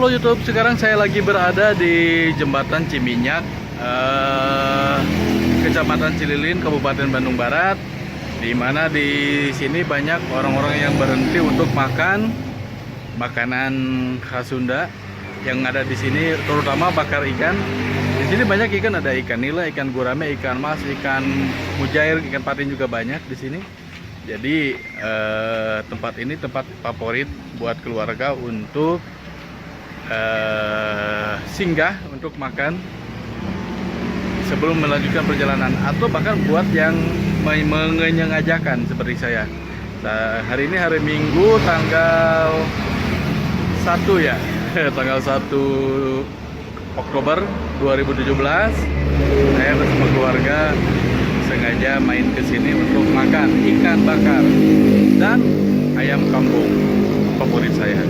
Halo YouTube, sekarang saya lagi berada di Jembatan Ciminyak, Kecamatan Cililin, Kabupaten Bandung Barat, di mana di sini banyak orang-orang yang berhenti untuk makan makanan khas Sunda yang ada di sini, terutama bakar ikan. Di sini banyak ikan, ada ikan nila, ikan gurame, ikan mas, ikan mujair, ikan patin juga banyak di sini. Jadi tempat ini tempat favorit buat keluarga untuk singgah untuk makan sebelum melanjutkan perjalanan, atau bahkan buat yang mengenyengajakan seperti saya. Nah, hari ini hari Minggu tanggal 1 ya, tanggal 1 Oktober 2017. Saya bersama keluarga sengaja main ke sini untuk makan ikan bakar dan ayam kampung favorit saya.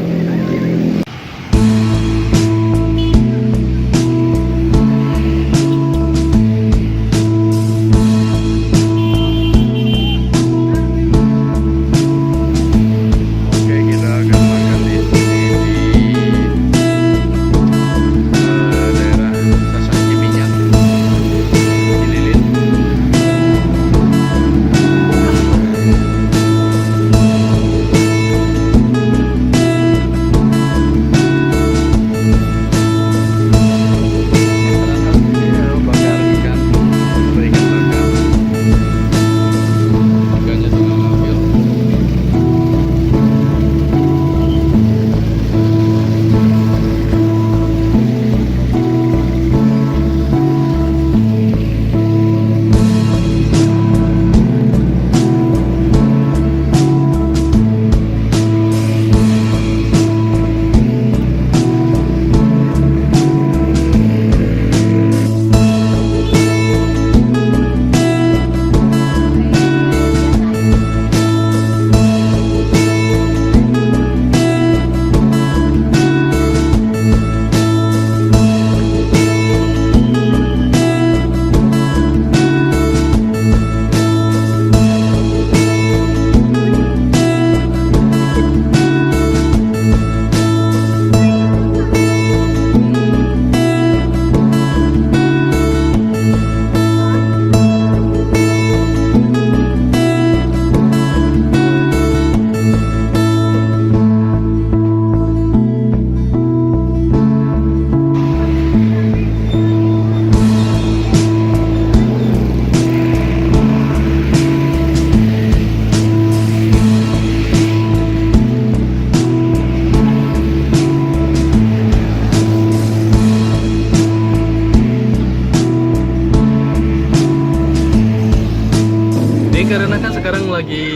Karena kan sekarang lagi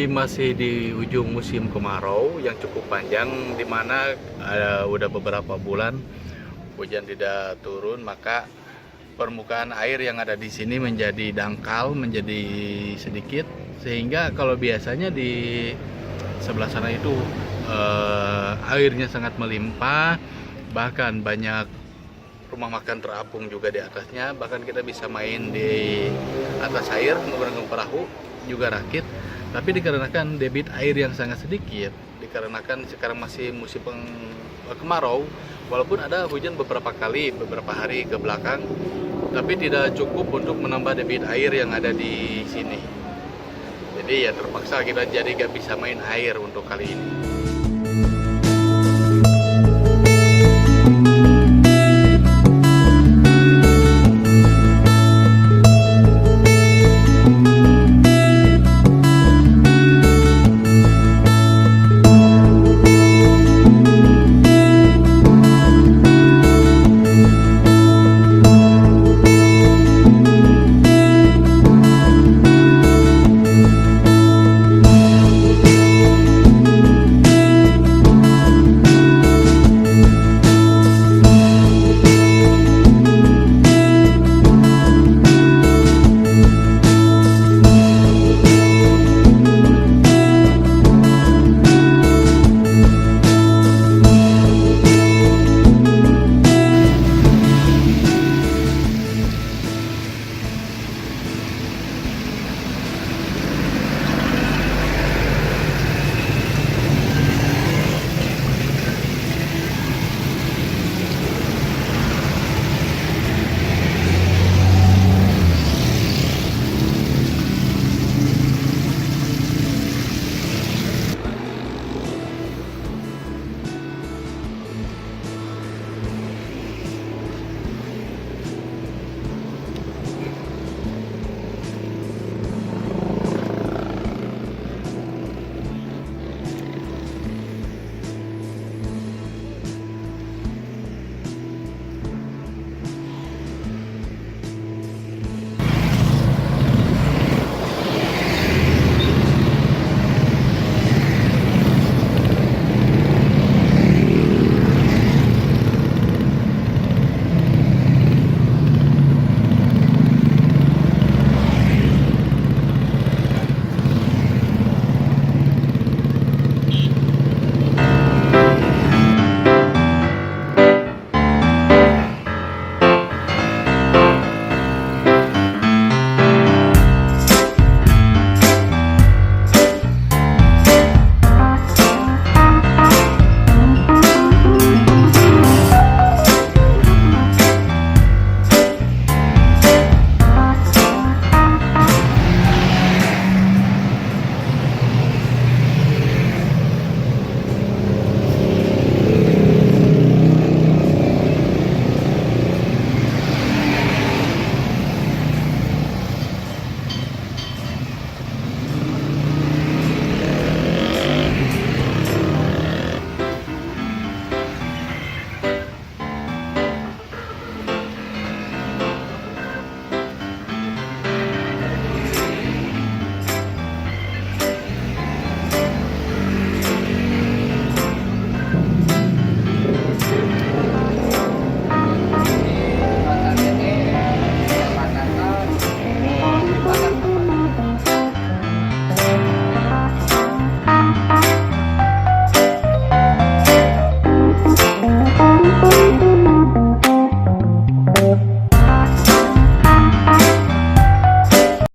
masih di ujung musim kemarau yang cukup panjang, dimana udah beberapa bulan hujan tidak turun, maka permukaan air yang ada di sini menjadi dangkal, menjadi sedikit, sehingga kalau biasanya di sebelah sana itu airnya sangat melimpah, bahkan banyak rumah makan terapung juga di atasnya, bahkan kita bisa main di atas air menggunakan perahu juga rakit. Tapi dikarenakan debit air yang sangat sedikit, dikarenakan sekarang masih musim kemarau, walaupun ada hujan beberapa kali beberapa hari ke belakang, tapi tidak cukup untuk menambah debit air yang ada di sini. Jadi ya terpaksa kita jadi gak bisa main air untuk kali ini.